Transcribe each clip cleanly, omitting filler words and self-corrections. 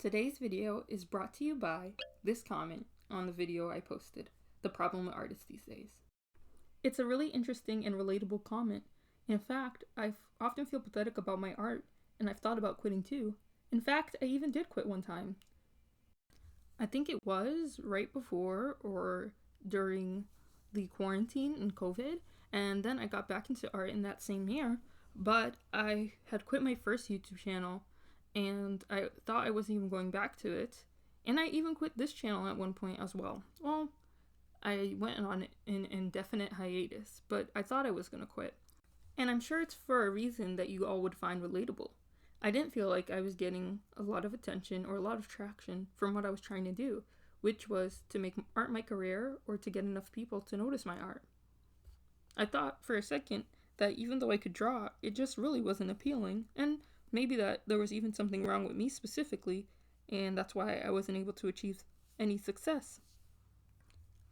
Today's video is brought to you by this comment on the video I posted, the problem with artists these days. It's a really interesting and relatable comment. In fact, I often feel pathetic about my art, and I've thought about quitting too. In fact, I even did quit one time. I think it was right before or during the quarantine and COVID, and then I got back into art in that same year, but I had quit my first YouTube channel, and I thought I wasn't even going back to it, and I even quit this channel at one point as well. Well, I went on an indefinite hiatus, but I thought I was going to quit. And I'm sure it's for a reason that you all would find relatable. I didn't feel like I was getting a lot of attention or a lot of traction from what I was trying to do, which was to make art my career or to get enough people to notice my art. I thought for a second that even though I could draw, it just really wasn't appealing, and maybe that there was even something wrong with me specifically, and that's why I wasn't able to achieve any success.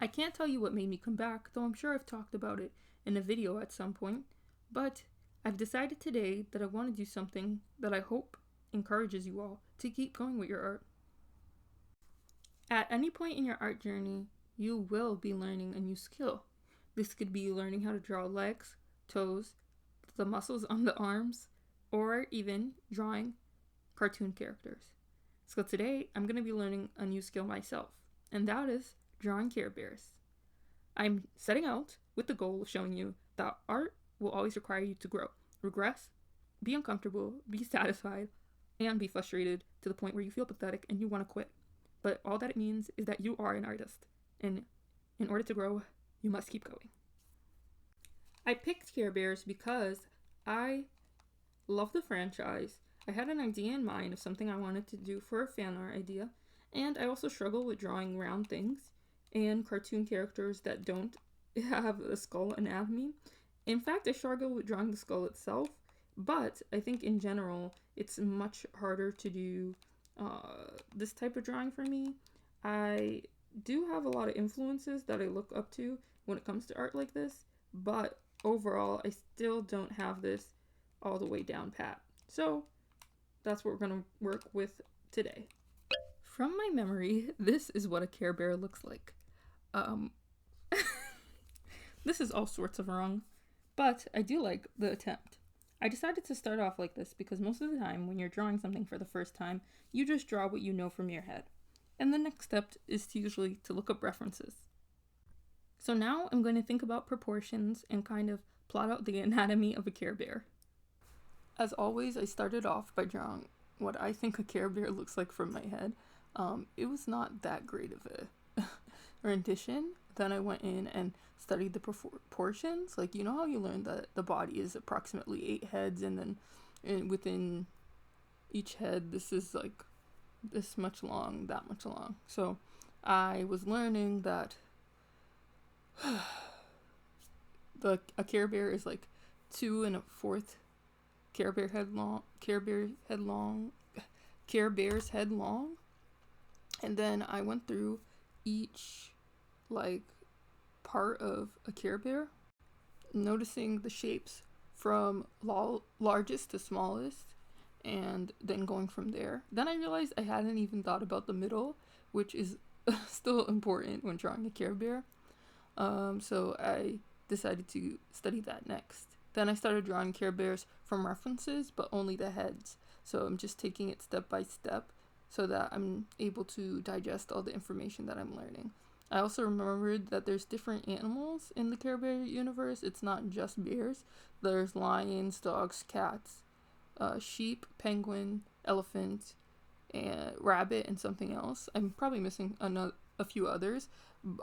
I can't tell you what made me come back, though I'm sure I've talked about it in a video at some point, but I've decided today that I want to do something that I hope encourages you all to keep going with your art. At any point in your art journey, you will be learning a new skill. This could be learning how to draw legs, toes, the muscles on the arms, or even drawing cartoon characters. So today, I'm going to be learning a new skill myself, and that is drawing Care Bears. I'm setting out with the goal of showing you that art will always require you to grow, regress, be uncomfortable, be satisfied, and be frustrated to the point where you feel pathetic and you want to quit. But all that it means is that you are an artist, and in order to grow, you must keep going. I picked Care Bears because I love the franchise. I had an idea in mind of something I wanted to do for a fan art idea, and I also struggle with drawing round things and cartoon characters that don't have a skull anatomy. In fact, I struggle with drawing the skull itself, but I think in general, it's much harder to do this type of drawing for me. I do have a lot of influences that I look up to when it comes to art like this, but overall, I still don't have this all the way down pat. So that's what we're going to work with today. From my memory, this is what a Care Bear looks like. This is all sorts of wrong, but I do like the attempt. I decided to start off like this because most of the time when you're drawing something for the first time, you just draw what you know from your head. And the next step is usually to look up references. So now I'm going to think about proportions and kind of plot out the anatomy of a Care Bear. As always, I started off by drawing what I think a Care Bear looks like from my head. It was not that great of a rendition. Then I went in and studied the proportions. Like, you know how you learn that the body is approximately 8 heads, and then within each head, this is like this much long, that much long. So I was learning that a Care Bear is like 2 1/4 Care Bear's head long. And then I went through each like part of a Care Bear, noticing the shapes from largest to smallest, and then going from there. Then I realized I hadn't even thought about the middle, which is still important when drawing a Care Bear. So I decided to study that next. Then I started drawing Care Bears from references, but only the heads. So I'm just taking it step by step so that I'm able to digest all the information that I'm learning. I also remembered that there's different animals in the Care Bear universe. It's not just bears. There's lions, dogs, cats, sheep, penguin, elephant, and rabbit, and something else. I'm probably missing a few others.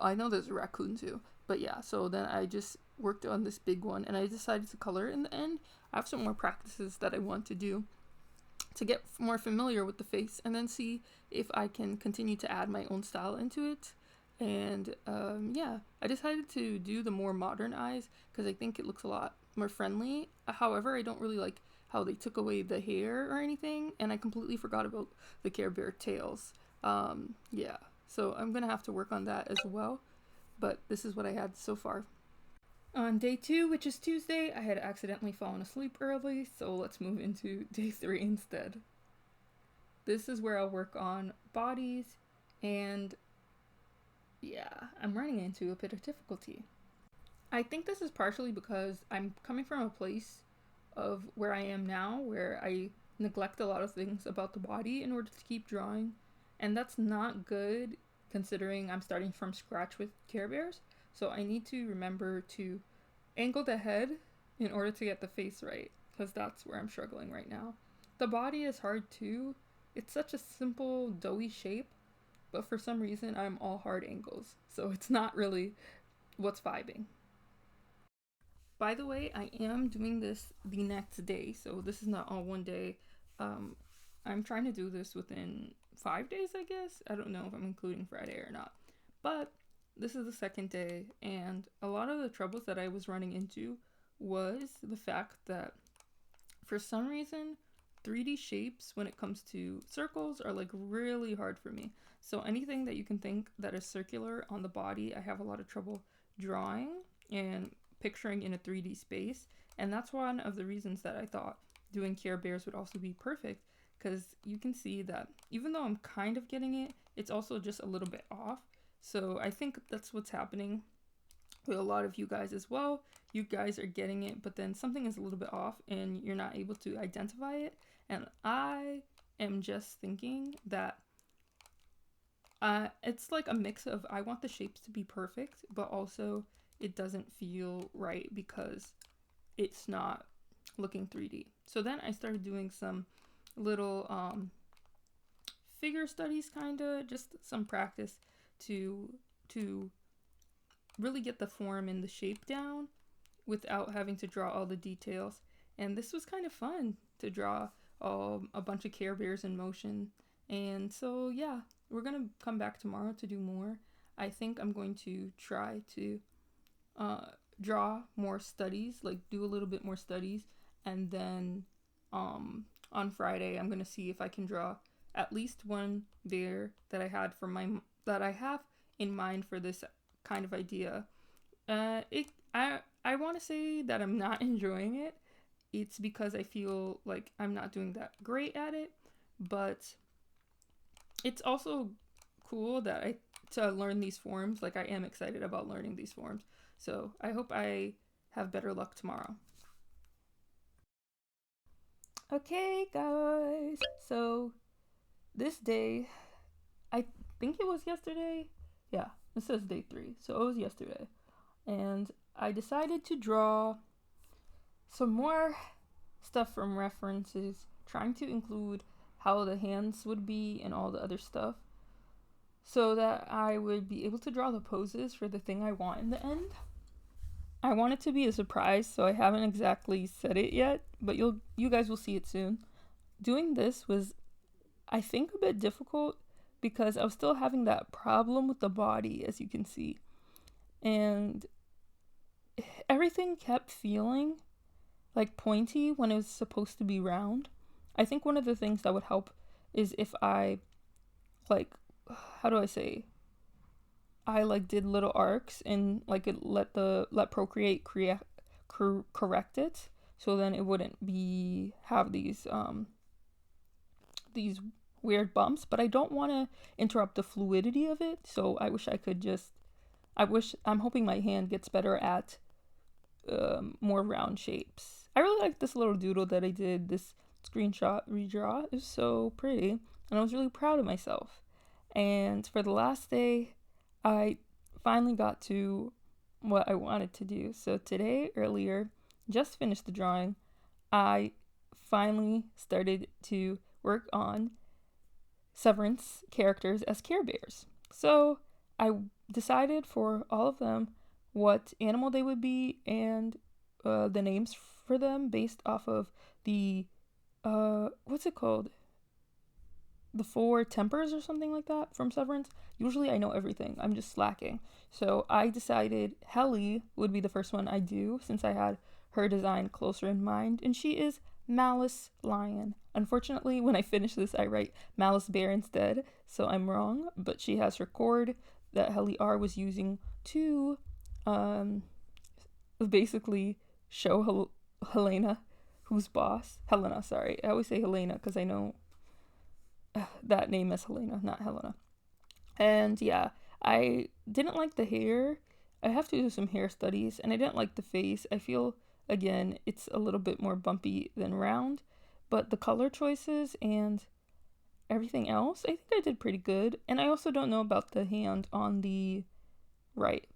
I know there's a raccoon too. But yeah, so then I just worked on this big one, and I decided to color it in the end. I have some more practices that I want to do to get more familiar with the face, and then see if I can continue to add my own style into it. And yeah, I decided to do the more modern eyes because I think it looks a lot more friendly. However, I don't really like how they took away the hair or anything, and I completely forgot about the Care Bear tails. Yeah, so I'm gonna have to work on that as well, but this is what I had so far. On day 2, which is Tuesday, I had accidentally fallen asleep early, so let's move into day 3 instead. this is where I'll work on bodies, and yeah, I'm running into a bit of difficulty. I think this is partially because I'm coming from a place of where I am now, where I neglect a lot of things about the body in order to keep drawing, and that's not good considering I'm starting from scratch with Care Bears. So I need to remember to angle the head in order to get the face right, because that's where I'm struggling right now. The body is hard too. It's such a simple, doughy shape, but for some reason I'm all hard angles, so it's not really what's vibing. By the way, I am doing this the next day, so this is not all one day. I'm trying to do this within 5 days, I guess. I don't know if I'm including Friday or not. But this is the second day, and a lot of the troubles that I was running into was the fact that for some reason, 3D shapes when it comes to circles are like really hard for me. So anything that you can think that is circular on the body, I have a lot of trouble drawing and picturing in a 3D space. And that's one of the reasons that I thought doing Care Bears would also be perfect, because you can see that even though I'm kind of getting it, it's also just a little bit off. So I think that's what's happening with a lot of you guys as well. You guys are getting it, but then something is a little bit off and you're not able to identify it. And I am just thinking that it's like a mix of I want the shapes to be perfect, but also it doesn't feel right because it's not looking 3D. So then I started doing some little figure studies, kinda, just some practice to really get the form and the shape down without having to draw all the details. And this was kind of fun to draw a bunch of Care Bears in motion. And so yeah, we're gonna come back tomorrow to do more. I think I'm going to try to draw more studies, like do a little bit more studies, and then on Friday I'm gonna see if I can draw at least one bear that I have in mind for this kind of idea. I want to say that I'm not enjoying it. It's because I feel like I'm not doing that great at it, but it's also cool that to learn these forms. Like, I am excited about learning these forms. So I hope I have better luck tomorrow. Okay, guys. So this day, I think it was yesterday. Yeah, it says day 3. So it was yesterday. And I decided to draw some more stuff from references, trying to include how the hands would be and all the other stuff, so that I would be able to draw the poses for the thing I want in the end. I want it to be a surprise, so I haven't exactly said it yet, but you guys will see it soon. Doing this was, I think, a bit difficult because I was still having that problem with the body, as you can see. And everything kept feeling like pointy when it was supposed to be round. I think one of the things that would help is if I, like, how do I say, I like did little arcs and like it let Procreate correct it, so then it wouldn't have these weird bumps. But I don't want to interrupt the fluidity of it, so I wish I could just I'm hoping my hand gets better at more round shapes. I really like this little doodle that I did, this screenshot redraw. It was so pretty, and I was really proud of myself. And for the last day, I finally got to what I wanted to do. So today, earlier, just finished the drawing, I finally started to work on Severance characters as Care Bears. So I decided for all of them what animal they would be and the names for them based off of the what's it called? The 4 tempers or something like that from Severance. Usually I know everything. I'm just slacking. So I decided Helly would be the first one I do, since I had her design closer in mind, and she is Malice Lion. Unfortunately, when I finish this, I write Malice Bear instead, so I'm wrong, but she has her cord that Helly R was using to basically show Helena who's boss. Helena, sorry. I always say Helena because I know that name is Helena, not Helena. And yeah, I didn't like the hair. I have to do some hair studies, and I didn't like the face. I feel, again, it's a little bit more bumpy than round, but the color choices and everything else, I think I did pretty good. And I also don't know about the hand on the right.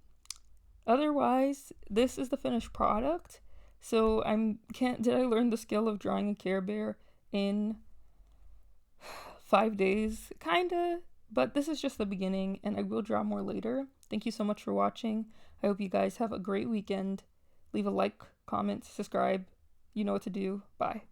Otherwise, this is the finished product. So did I learn the skill of drawing a Care Bear in 5 days? Kinda, but this is just the beginning, and I will draw more later. Thank you so much for watching. I hope you guys have a great weekend. Leave a like, comment, subscribe. You know what to do. Bye.